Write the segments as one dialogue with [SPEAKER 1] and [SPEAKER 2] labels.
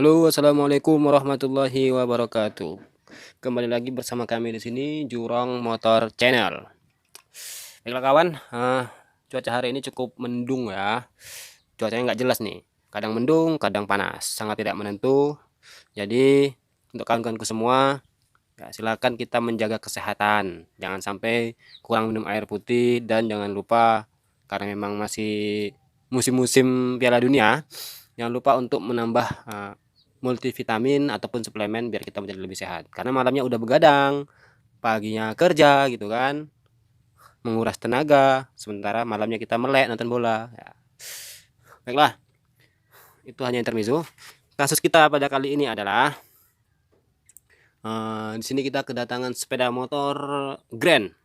[SPEAKER 1] Halo, assalamualaikum warahmatullahi wabarakatuh. Kembali lagi bersama kami di sini Jurong Motor Channel. Baiklah kawan, cuaca hari ini cukup mendung ya. Cuacanya nggak jelas nih. Kadang mendung, kadang panas, sangat tidak menentu. Jadi untuk kawan-kawanku semua, ya, silakan kita menjaga kesehatan. Jangan sampai kurang minum air putih dan jangan lupa karena memang masih musim-musim Piala Dunia, jangan lupa untuk menambah multivitamin ataupun suplemen biar kita menjadi lebih sehat. Karena malamnya udah begadang, paginya kerja gitu kan, menguras tenaga, sementara malamnya kita melek nonton bola. Ya. Baiklah, itu hanya intermezzo. Kasus kita pada kali ini adalah di sini kita kedatangan sepeda motor Grand.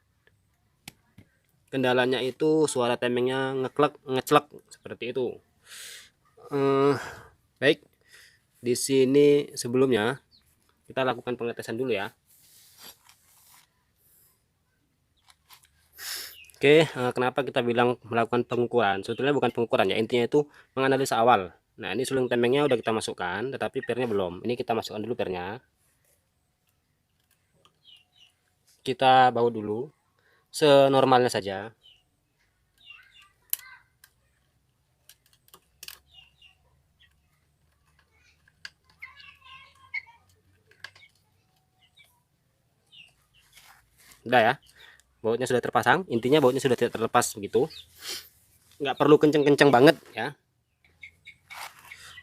[SPEAKER 1] Kendalanya itu suara temengnya ngeklek, ngeclek seperti itu. Baik, di sini sebelumnya kita lakukan pengetesan dulu ya. Oke, kenapa kita bilang melakukan pengukuran? Sebetulnya bukan pengukuran ya, intinya itu menganalisa awal. Nah, ini suling temengnya udah kita masukkan, tetapi pernya belum. Ini kita masukkan dulu pernya. Kita baut dulu, senormalnya saja. Udah ya, bautnya sudah terpasang. Intinya bautnya sudah tidak terlepas begitu. Nggak perlu kenceng-kenceng banget ya.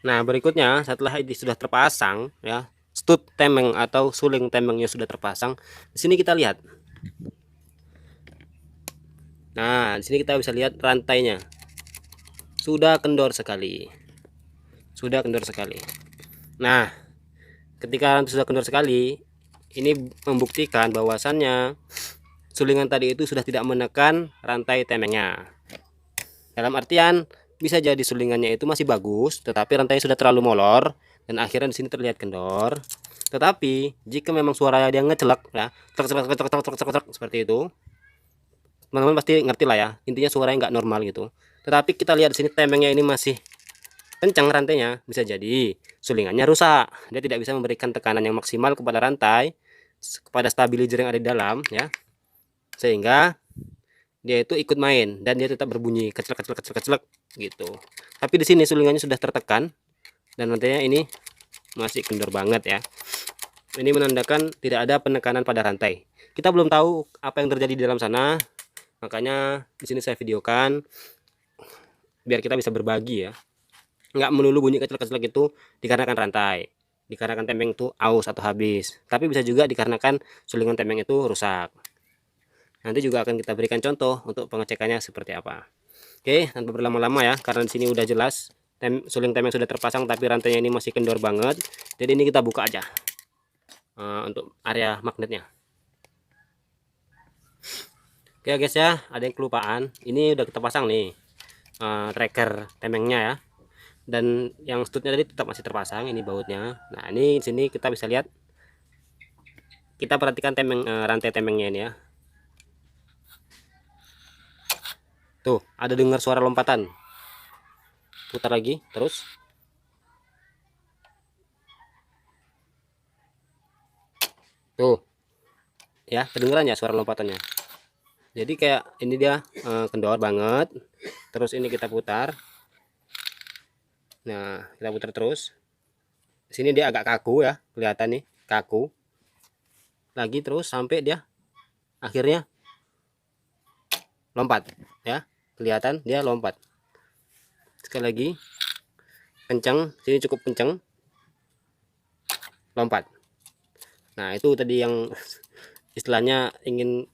[SPEAKER 1] Nah, berikutnya setelah ini sudah terpasang ya, stud temeng atau suling temengnya sudah terpasang. Di sini kita lihat. Nah, di sini kita bisa lihat rantainya. Sudah kendor sekali. Sudah kendor sekali. Nah, ketika rantai sudah kendor sekali, ini membuktikan bahwasannya sulingan tadi itu sudah tidak menekan rantai temengnya. Dalam artian bisa jadi sulingannya itu masih bagus, tetapi rantainya sudah terlalu molor dan akhirnya di sini terlihat kendor. Tetapi jika memang suara dia ngecelek ya, seperti itu, teman-teman pasti ngerti lah ya. Intinya suaranya nggak normal gitu. Tetapi kita lihat di sini temengnya ini masih kencang rantainya, bisa jadi sulingannya rusak. Dia tidak bisa memberikan tekanan yang maksimal kepada rantai, kepada stabilizer yang ada di dalam ya, sehingga dia itu ikut main dan dia tetap berbunyi kecil gitu. Tapi di sini sulingannya sudah tertekan dan rantainya ini masih kendor banget ya. Ini menandakan tidak ada penekanan pada rantai. Kita belum tahu apa yang terjadi di dalam sana, makanya di sini saya videokan biar kita bisa berbagi ya. Nggak melulu bunyi kecil itu dikarenakan rantai, dikarenakan temeng itu aus atau habis, tapi bisa juga dikarenakan sulingan temeng itu rusak. Nanti juga akan kita berikan contoh untuk pengecekannya seperti apa. Oke, tanpa berlama-lama ya, karena di sini udah jelas suling temeng sudah terpasang tapi rantainya ini masih kendor banget. Jadi ini kita buka aja untuk area magnetnya. Oke guys ya, ada yang kelupaan. Ini udah kita pasang nih tracker temengnya ya. Dan yang stutnya tadi tetap masih terpasang, ini bautnya. Nah, ini di sini kita bisa lihat, kita perhatikan temeng rantai temengnya ini ya. Tuh, ada dengar suara lompatan. Putar lagi terus. Tuh. Ya, kedengeran ya suara lompatannya. Jadi kayak ini dia kendor banget. Terus ini kita putar. Nah, kita putar terus. Di sini dia agak kaku ya, kelihatan nih, kaku. Lagi terus sampai dia akhirnya lompat ya. Kelihatan dia lompat. Sekali lagi. Kencang, sini cukup kencang. Lompat. Nah, itu tadi yang istilahnya ingin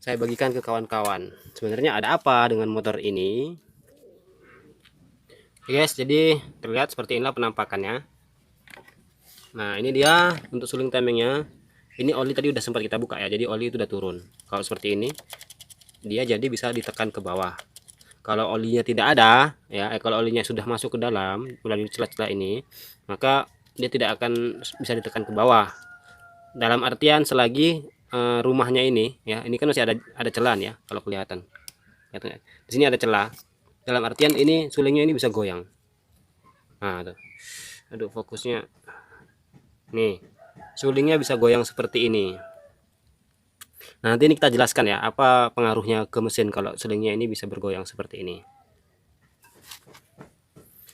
[SPEAKER 1] saya bagikan ke kawan-kawan. Sebenarnya ada apa dengan motor ini? Guys, jadi terlihat seperti inilah penampakannya. Nah, ini dia untuk suling temengnya. Ini oli tadi udah sempat kita buka ya, jadi oli itu udah turun. Kalau seperti ini, dia jadi bisa ditekan ke bawah. Kalau olinya tidak ada, ya, kalau olinya sudah masuk ke dalam melalui celah-celah ini, maka dia tidak akan bisa ditekan ke bawah. Dalam artian selagi rumahnya ini, ya, ini kan masih ada celah ya, kalau kelihatan. Di sini ada celah. Dalam artian ini sulingnya ini bisa goyang. Nah, tuh. Aduh, fokusnya. Nih, sulingnya bisa goyang seperti ini. Nah, nanti ini kita jelaskan ya, apa pengaruhnya ke mesin kalau sulingnya ini bisa bergoyang seperti ini.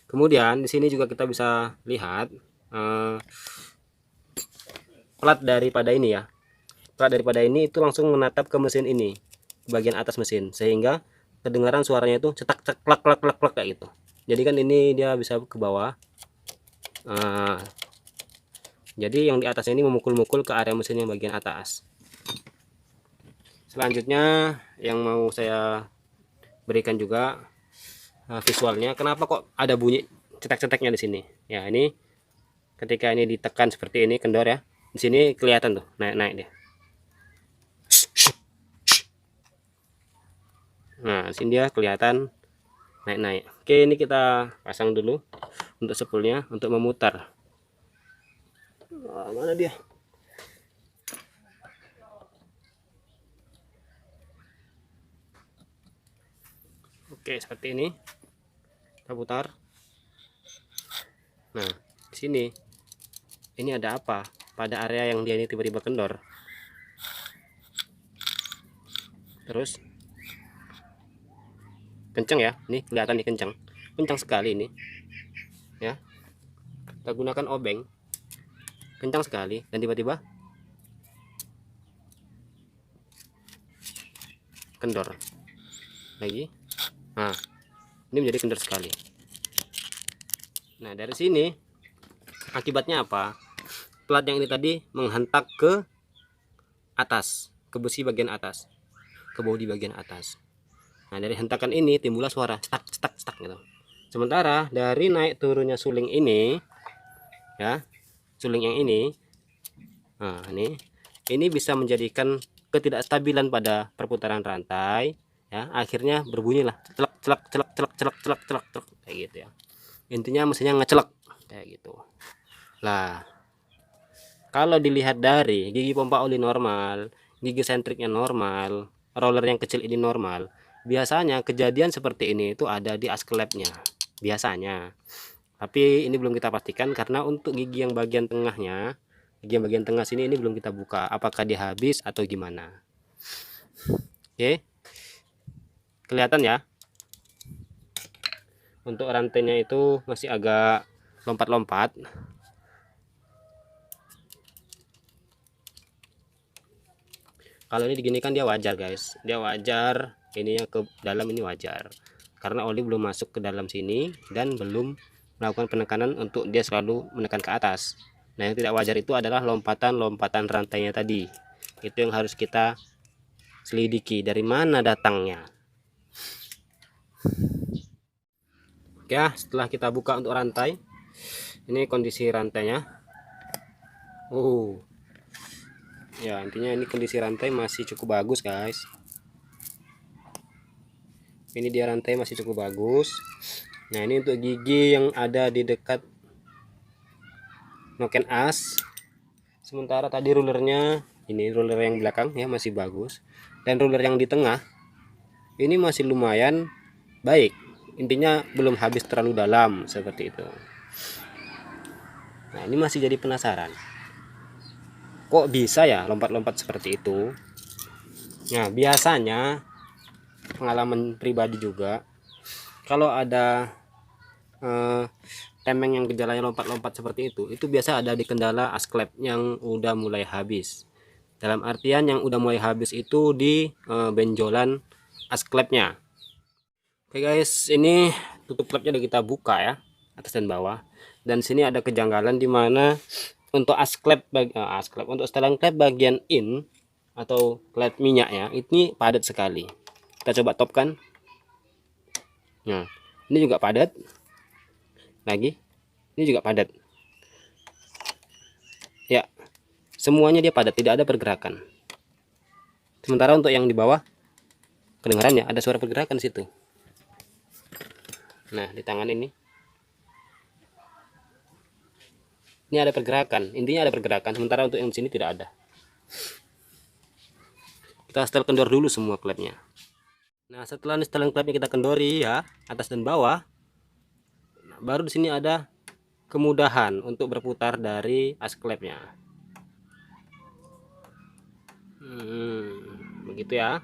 [SPEAKER 1] Kemudian di sini juga kita bisa lihat plat daripada ini ya. Plat daripada ini itu langsung menatap ke mesin ini, ke bagian atas mesin, sehingga kedengaran suaranya itu cetak cetak klak klak klak klak kayak gitu. Jadi kan ini dia bisa ke bawah. Jadi yang di atasnya ini memukul-mukul ke area mesin yang bagian atas. Selanjutnya yang mau saya berikan juga visualnya. Kenapa kok ada bunyi cetek-ceteknya di sini? Ya, ini ketika ini ditekan seperti ini kendor ya. Di sini kelihatan tuh naik-naik dia. Nah, di sini dia kelihatan naik-naik. Oke, ini kita pasang dulu untuk spoolnya untuk memutar. Mana dia? Oke, seperti ini. Kita putar. Nah, di sini ini ada apa? Pada area yang dia ini tiba-tiba kendor. Terus kencang ya, ini kelihatan nih kencang sekali ini ya. Kita gunakan obeng, kencang sekali, dan tiba-tiba kendor lagi. Nah, ini menjadi kendor sekali. Nah, dari sini akibatnya apa? Plat yang ini tadi menghentak ke atas, ke besi bagian atas, ke bodi bagian atas. Nah, dari hentakan ini timbullah suara cetak cetak cetak gitu. Sementara dari naik turunnya suling ini ya, suling yang ini, nah ini bisa menjadikan ketidakstabilan pada perputaran rantai ya, akhirnya berbunyilah celak celak celak celak celak celak celak celak kayak gitu ya. Intinya mesinnya ngecelak kayak gitu. Lah, kalau dilihat dari gigi pompa oli normal, gigi sentriknya normal, roller yang kecil ini normal, biasanya kejadian seperti ini itu ada di asklepnya biasanya. Tapi ini belum kita pastikan karena untuk gigi yang bagian tengahnya, gigi yang bagian tengah sini ini belum kita buka apakah dia habis atau gimana. Oke, kelihatan ya, untuk rantainya itu masih agak lompat-lompat. Kalau ini diginikan dia wajar guys, dia wajar, ini yang ke dalam ini wajar karena oli belum masuk ke dalam sini dan belum melakukan penekanan untuk dia selalu menekan ke atas. Nah, yang tidak wajar itu adalah lompatan-lompatan rantainya tadi. Itu yang harus kita selidiki dari mana datangnya. Oke, setelah kita buka untuk rantai, ini kondisi rantainya. Ya, intinya ini kondisi rantai masih cukup bagus guys. Ini dia rantai masih cukup bagus. Nah, ini untuk gigi yang ada di dekat noken as. Sementara tadi rulernya, ini ruler yang belakang ya masih bagus, dan ruler yang di tengah ini masih lumayan baik. Intinya belum habis terlalu dalam seperti itu. Nah, ini masih jadi penasaran, kok bisa ya lompat-lompat seperti itu. Nah, biasanya pengalaman pribadi juga, kalau ada temeng yang gejalanya lompat-lompat seperti itu biasa ada di kendala asklep yang udah mulai habis. Dalam artian yang udah mulai habis itu di benjolan asklepnya. Oke guys, ini tutup klepnya udah kita buka ya, atas dan bawah. Dan sini ada kejanggalan di mana untuk asklep untuk setelan klep bagian in atau klep minyak ya, ini padat sekali. Kita coba topkan. Nah, ini juga padat. Lagi, ini juga padat. Ya, semuanya dia padat, tidak ada pergerakan. Sementara untuk yang di bawah, kedengarannya ada suara pergerakan situ. Nah, di tangan ini ada pergerakan, intinya ada pergerakan. Sementara untuk yang di sini tidak ada. Kita setel kendor dulu semua klepnya. Nah, setelah setelan klepnya kita kendori ya, atas dan bawah, nah, baru di sini ada kemudahan untuk berputar dari asklepnya. Begitu ya.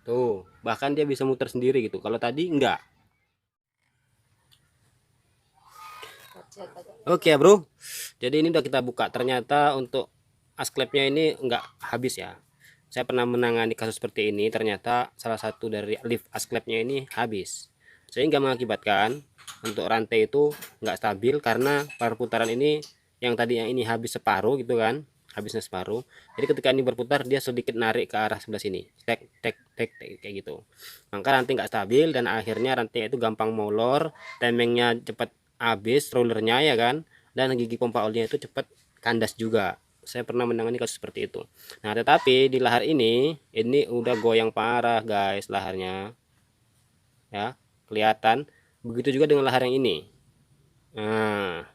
[SPEAKER 1] Tuh, bahkan dia bisa muter sendiri gitu. Kalau tadi enggak. Oke ya bro, jadi ini udah kita buka. Ternyata untuk asklepnya ini enggak habis ya. Saya pernah menangani kasus seperti ini. Ternyata salah satu dari lift asklepnya ini habis, sehingga mengakibatkan untuk rantai itu enggak stabil karena perputaran ini yang tadinya ini habis separuh gitu kan, habisnya separuh. Jadi ketika ini berputar dia sedikit narik ke arah sebelah sini, tek tek tek, tek kayak gitu. Maka rantai nggak stabil dan akhirnya rantai itu gampang molor, temengnya cepat habis, rollernya ya kan, dan gigi pompa olinya itu cepat kandas juga. Saya pernah menangani kasus seperti itu. Nah tetapi di lahar ini udah goyang parah guys laharnya ya, kelihatan. Begitu juga dengan lahar yang ini. Nah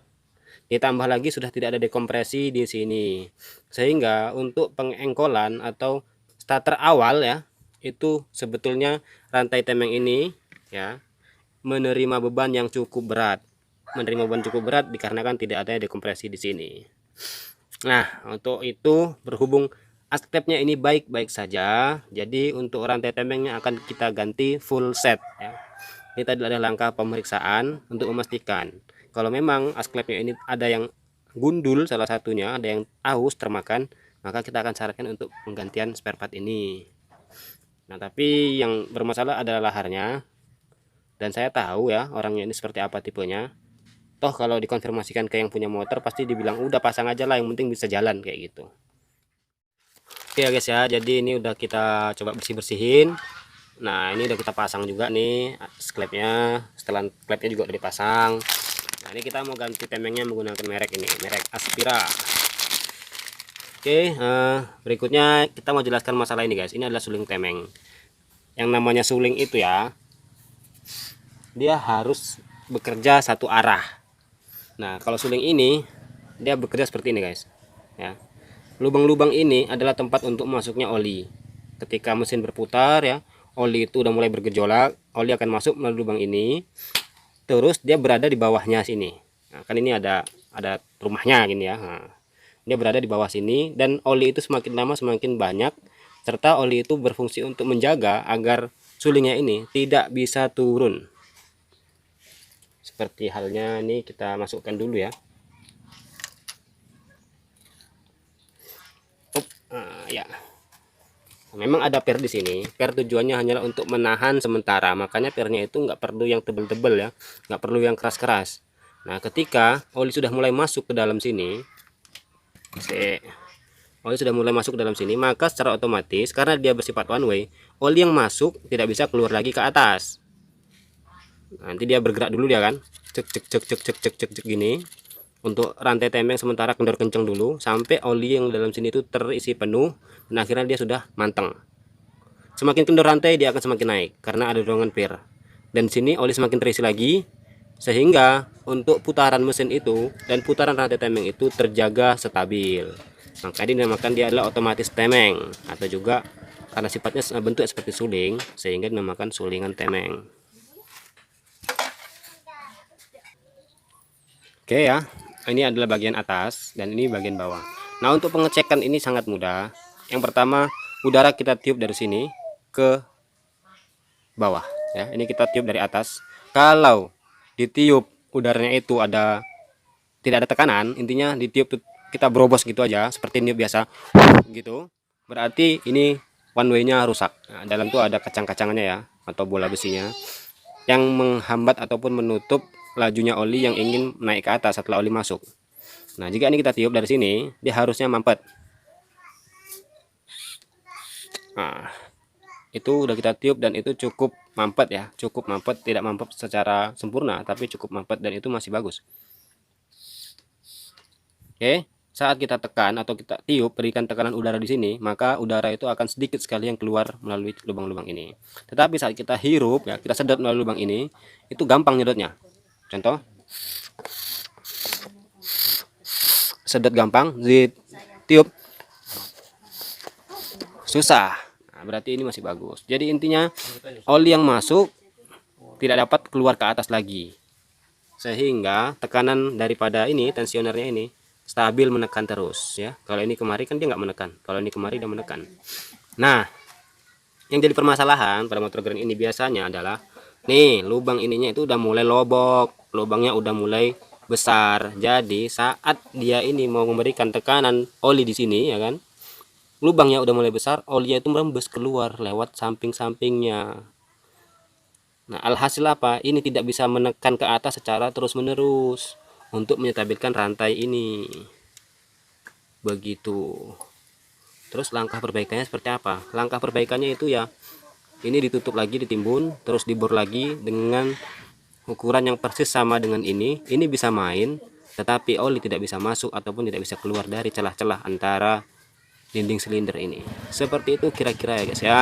[SPEAKER 1] ditambah lagi sudah tidak ada dekompresi di sini, sehingga untuk pengengkolan atau starter awal ya, itu sebetulnya rantai temeng ini ya menerima beban yang cukup berat, dikarenakan tidak ada dekompresi di sini. Nah untuk itu berhubung asklepnya ini baik-baik saja, jadi untuk rantai temengnya akan kita ganti full set ya. Ini tadi ada langkah pemeriksaan untuk memastikan kalau memang asklepnya ini ada yang gundul, salah satunya ada yang aus termakan, maka kita akan sarankan untuk penggantian spare part ini. Nah tapi yang bermasalah adalah laharnya, dan saya tahu ya orangnya ini seperti apa tipenya. Toh kalau dikonfirmasikan ke yang punya motor pasti dibilang udah pasang aja lah, yang penting bisa jalan kayak gitu. Oke ya guys ya, jadi ini udah kita coba bersih-bersihin. Nah ini udah kita pasang juga nih klepnya, setelah klepnya juga udah dipasang. Nah ini kita mau ganti temengnya menggunakan merek ini, merek Aspira. Oke, berikutnya kita mau jelaskan masalah ini guys. Ini adalah suling temeng. Yang namanya suling itu ya, dia harus bekerja satu arah. Nah kalau suling ini dia bekerja seperti ini guys ya. Lubang-lubang ini adalah tempat untuk masuknya oli. Ketika mesin berputar ya, oli itu udah mulai bergejolak, oli akan masuk melalui lubang ini, terus dia berada di bawahnya sini. Nah, kan ini ada rumahnya gini ya. Nah, dia berada di bawah sini, dan oli itu semakin lama semakin banyak, serta oli itu berfungsi untuk menjaga agar sulingnya ini tidak bisa turun. Seperti halnya ini kita masukkan dulu ya. Ya. Memang ada per di sini. Per tujuannya hanyalah untuk menahan sementara, makanya pernya itu nggak perlu yang tebel-tebel ya, nggak perlu yang keras-keras. Nah ketika oli sudah mulai masuk ke dalam sini, maka secara otomatis karena dia bersifat one way, oli yang masuk tidak bisa keluar lagi ke atas. Nanti dia bergerak dulu ya kan, cek cek cek cek cek cek cek, cek gini. Untuk rantai temeng sementara kendor kencang dulu sampai oli yang dalam sini itu terisi penuh, dan akhirnya dia sudah manteng. Semakin kendor rantai dia akan semakin naik karena ada dorongan per, dan sini oli semakin terisi lagi, sehingga untuk putaran mesin itu dan putaran rantai temeng itu terjaga stabil. Maka dinamakan dia adalah otomatis temeng, atau juga karena sifatnya bentuk seperti suling sehingga dinamakan sulingan temeng. Oke ya, ini adalah bagian atas dan ini bagian bawah. Nah untuk pengecekan ini sangat mudah. Yang pertama, udara kita tiup dari sini ke bawah ya. Ini kita tiup dari atas. Kalau ditiup udaranya itu tidak ada tekanan, intinya ditiup kita berobos gitu aja seperti niup biasa gitu, berarti ini one way nya rusak. Nah, dalam tuh ada kacang-kacangannya ya, atau bola besinya yang menghambat ataupun menutup lajunya oli yang ingin naik ke atas setelah oli masuk. Nah jika ini kita tiup dari sini, dia harusnya mampet. Nah itu udah kita tiup dan itu cukup mampet ya, cukup mampet, tidak mampet secara sempurna tapi cukup mampet dan itu masih bagus. Oke, saat kita tekan atau kita tiup, berikan tekanan udara di sini, maka udara itu akan sedikit sekali yang keluar melalui lubang-lubang ini. Tetapi saat kita hirup ya, kita sedot melalui lubang ini, itu gampang nyedotnya. Contoh, sedot gampang, ditiup susah. Nah, berarti ini masih bagus. Jadi intinya oli yang masuk tidak dapat keluar ke atas lagi, sehingga tekanan daripada ini tensionernya ini stabil menekan terus ya. Kalau ini kemari kan dia nggak menekan, kalau ini kemari dia menekan. Nah, yang jadi permasalahan pada motor Grand ini biasanya adalah nih lubang ininya itu udah mulai lobok, lubangnya udah mulai besar. Jadi saat dia ini mau memberikan tekanan oli di sini ya kan, lubangnya udah mulai besar, olinya itu merembes keluar lewat samping-sampingnya. Nah, alhasil apa? Ini tidak bisa menekan ke atas secara terus-menerus untuk menstabilkan rantai ini. Begitu. Terus langkah perbaikannya seperti apa? Langkah perbaikannya itu ya, ini ditutup lagi, ditimbun, terus dibor lagi dengan ukuran yang persis sama dengan ini. Ini bisa main, tetapi oli tidak bisa masuk ataupun tidak bisa keluar dari celah-celah antara dinding silinder ini. Seperti itu kira-kira ya guys ya.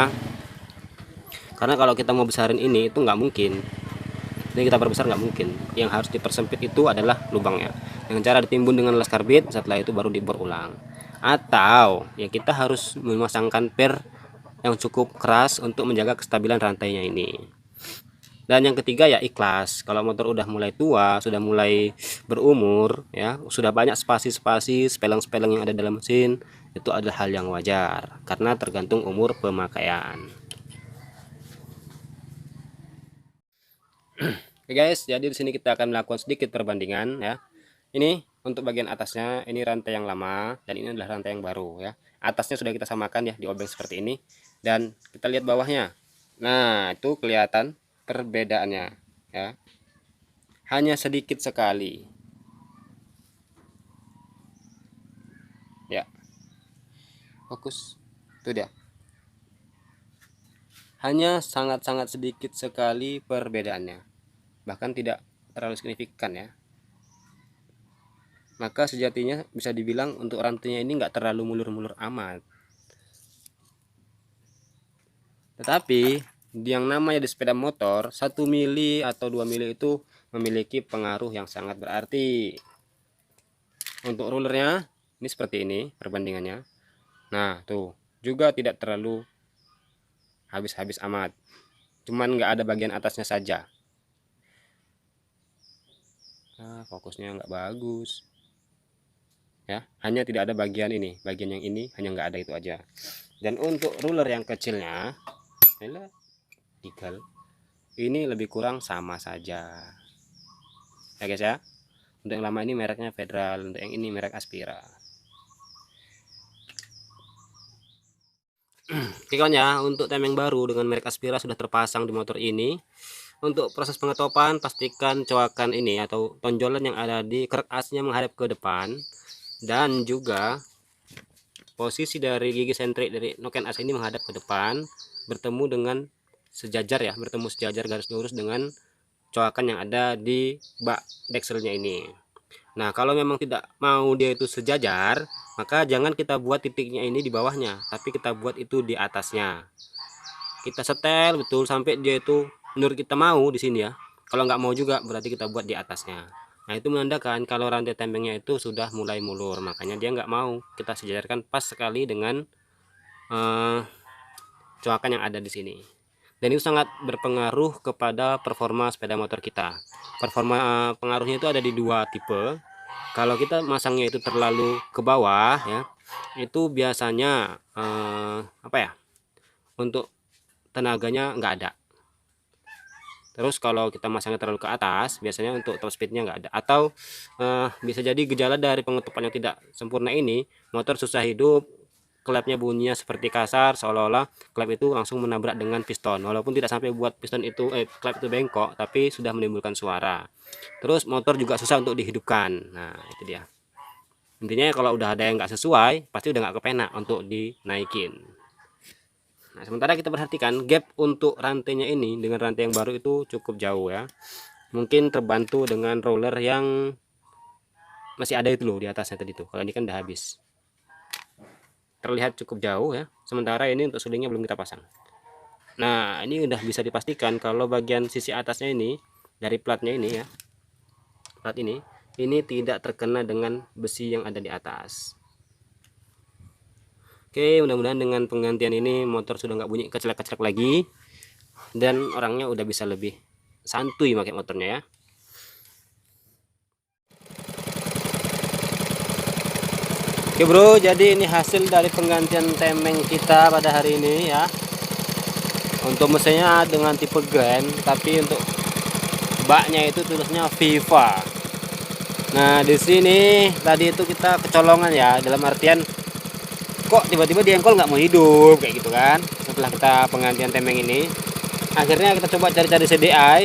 [SPEAKER 1] Karena kalau kita mau besarin ini itu nggak mungkin. Ini kita perbesar nggak mungkin. Yang harus dipersempit itu adalah lubangnya. Dengan cara ditimbun dengan las karbit, setelah itu baru dibor ulang. Atau ya kita harus memasangkan per yang cukup keras untuk menjaga kestabilan rantainya ini. Dan yang ketiga ya ikhlas. Kalau motor udah mulai tua, sudah mulai berumur ya, sudah banyak spasi-spasi, speleng-speleng yang ada dalam mesin, itu adalah hal yang wajar karena tergantung umur pemakaian. Oke guys, jadi di sini kita akan melakukan sedikit perbandingan ya. Ini untuk bagian atasnya, ini rantai yang lama dan ini adalah rantai yang baru ya. Atasnya sudah kita samakan ya, diobeng seperti ini, dan kita lihat bawahnya. Nah, itu kelihatan perbedaannya ya. Hanya sedikit sekali. Ya. Fokus. Itu dia. Hanya sangat-sangat sedikit sekali perbedaannya. Bahkan tidak terlalu signifikan ya. Maka sejatinya bisa dibilang untuk rantainya ini nggak terlalu mulur-mulur amat. Tetapi yang namanya di sepeda motor 1 mili atau 2 mili itu memiliki pengaruh yang sangat berarti. Untuk rulernya ini seperti ini perbandingannya. Nah tuh juga tidak terlalu habis-habis amat, cuman nggak ada bagian atasnya saja. Fokusnya nggak bagus ya, hanya tidak ada bagian ini, bagian yang ini hanya nggak ada, itu aja. Dan untuk ruler yang kecilnya ini lebih kurang sama saja ya guys ya. Untuk yang lama ini mereknya Federal, untuk yang ini merek Aspira. Oke kawan ya, untuk tem yang baru dengan merek Aspira sudah terpasang di motor ini. Untuk proses pengetopan, pastikan coakan ini atau tonjolan yang ada di kerak asnya menghadap ke depan, dan juga posisi dari gigi sentrik dari noken as ini menghadap ke depan, bertemu dengan sejajar ya, bertemu sejajar garis lurus dengan coakan yang ada di bak dekselnya ini. Nah, kalau memang tidak mau dia itu sejajar, maka jangan kita buat titiknya ini di bawahnya, tapi kita buat itu di atasnya. Kita setel betul sampai dia itu menurut kita mau di sini ya. Kalau nggak mau juga berarti kita buat di atasnya. Nah, itu menandakan kalau rantai tembengnya itu sudah mulai mulur, makanya dia nggak mau kita sejajarkan pas sekali dengan coakan yang ada di sini. Dan itu sangat berpengaruh kepada performa sepeda motor kita. Performa pengaruhnya itu ada di dua tipe. Kalau kita masangnya itu terlalu ke bawah ya, itu biasanya apa ya, untuk tenaganya nggak ada. Terus kalau kita masangnya terlalu ke atas, biasanya untuk top speednya nggak ada. Atau bisa jadi gejala dari pengetupan yang tidak sempurna ini, motor susah hidup, klepnya bunyinya seperti kasar, seolah-olah klep itu langsung menabrak dengan piston. Walaupun tidak sampai buat piston itu klep itu bengkok, tapi sudah menimbulkan suara. Terus motor juga susah untuk dihidupkan. Nah itu dia. Intinya kalau udah ada yang nggak sesuai, pasti udah nggak kepenak untuk dinaikin. Nah, sementara kita perhatikan gap untuk rantainya ini dengan rantai yang baru itu cukup jauh ya. Mungkin terbantu dengan roller yang masih ada itu loh di atasnya tadi tuh. Kalau ini kan udah habis. Terlihat cukup jauh ya. Sementara ini untuk sulingnya belum kita pasang. Nah, ini udah bisa dipastikan kalau bagian sisi atasnya ini dari platnya ini ya. Plat ini tidak terkena dengan besi yang ada di atas. Oke, mudah-mudahan dengan penggantian ini motor sudah nggak bunyi kecelak-kecelak lagi, dan orangnya udah bisa lebih santuy pakai motornya ya. Oke bro, jadi ini hasil dari penggantian temeng kita pada hari ini ya. Untuk mesinnya dengan tipe Grand, tapi untuk baknya itu tulisnya Viva. Nah di sini tadi itu kita kecolongan ya, dalam artian kok tiba-tiba diengkol nggak mau hidup kayak gitu kan. Setelah kita penggantian temeng ini, akhirnya kita coba cari-cari CDI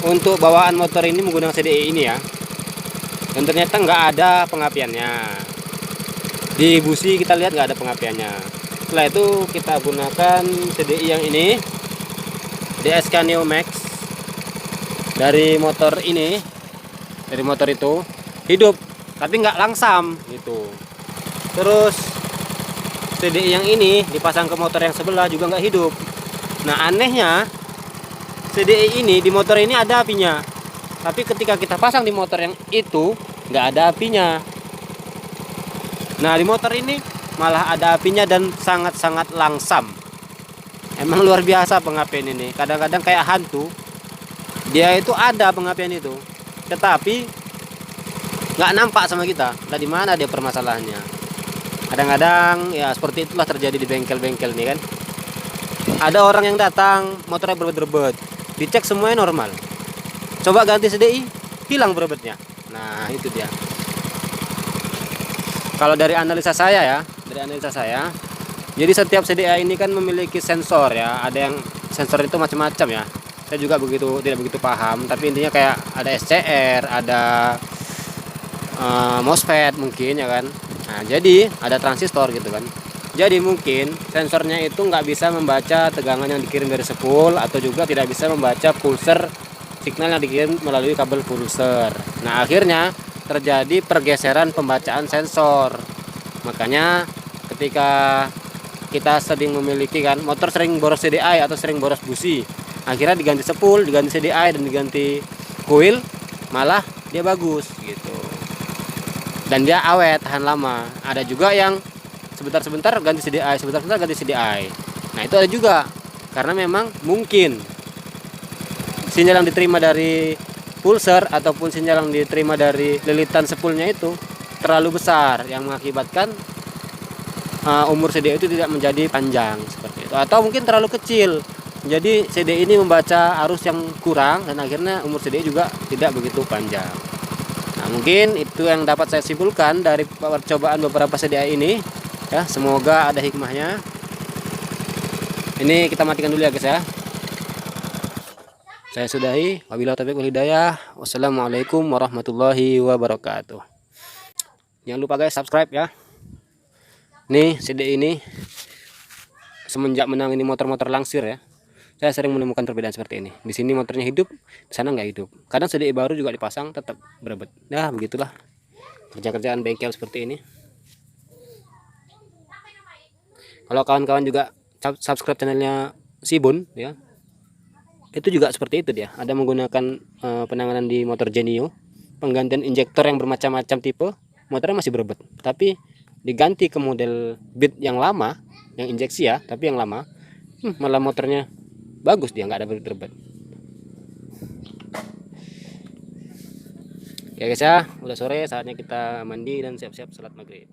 [SPEAKER 1] untuk bawaan motor ini menggunakan CDI ini ya. Dan ternyata nggak ada pengapiannya. Di busi kita lihat nggak ada pengapiannya. Setelah itu kita gunakan CDI yang ini, DSK Neo Max dari motor ini, dari motor itu hidup tapi nggak langsam gitu. Terus CDI yang ini dipasang ke motor yang sebelah juga nggak hidup. Nah anehnya CDI ini di motor ini ada apinya, tapi ketika kita pasang di motor yang itu nggak ada apinya. Nah di motor ini malah ada apinya dan sangat-sangat langsam. Emang luar biasa pengapian ini. Kadang-kadang kayak hantu. Dia itu ada pengapian itu, tetapi nggak nampak sama kita. Nah di mana dia permasalahannya? Kadang-kadang ya seperti itulah terjadi di bengkel-bengkel nih kan. Ada orang yang datang motornya berebet-berebet, dicek semuanya normal. Coba ganti CDI, hilang berebetnya. Nah itu dia. Kalau dari analisa saya jadi setiap CDI ini kan memiliki sensor ya. Ada yang sensor itu macam-macam ya. Saya juga tidak begitu paham, tapi intinya kayak ada SCR, ada MOSFET mungkin ya kan. Nah, jadi ada transistor gitu kan. Jadi mungkin sensornya itu nggak bisa membaca tegangan yang dikirim dari spool, atau juga tidak bisa membaca pulser signal yang dikirim melalui kabel pulser. Nah, akhirnya terjadi pergeseran pembacaan sensor. Makanya ketika kita sering memiliki kan motor sering boros CDI atau sering boros busi, akhirnya diganti spool, diganti CDI dan diganti coil, malah dia bagus gitu. Dan dia awet, tahan lama. Ada juga yang sebentar-sebentar ganti CDI, sebentar-sebentar ganti CDI. Nah, itu ada juga. Karena memang mungkin sinyal yang diterima dari pulser ataupun sinyal yang diterima dari lilitan spoolnya itu terlalu besar yang mengakibatkan umur CDI itu tidak menjadi panjang seperti itu, atau mungkin terlalu kecil jadi CDI ini membaca arus yang kurang dan akhirnya umur CDI juga tidak begitu panjang. Nah mungkin itu yang dapat saya simpulkan dari percobaan beberapa CDI ini ya, semoga ada hikmahnya. Ini kita matikan dulu ya guys ya. Saya sudahi. Wabillahi taufiq wal hidayah. Wassalamualaikum warahmatullahi wabarakatuh. Jangan lupa guys subscribe ya. Nih CDI ini semenjak menang ini motor-motor langsir ya, saya sering menemukan perbedaan seperti ini. Di sini motornya hidup, di sana nggak hidup. Kadang CDI baru juga dipasang tetap berebet. Nah begitulah kerjaan bengkel seperti ini. Kalau kawan-kawan juga subscribe channelnya Sibun ya, itu juga seperti itu dia. Ada menggunakan penanganan di motor Genio, penggantian injektor yang bermacam-macam tipe, motornya masih berebet. Tapi diganti ke model Beat yang lama, yang injeksi ya, tapi yang lama, malah motornya bagus, dia nggak ada berebet. Ya guys ya, udah sore, saatnya kita mandi dan siap-siap salat maghrib.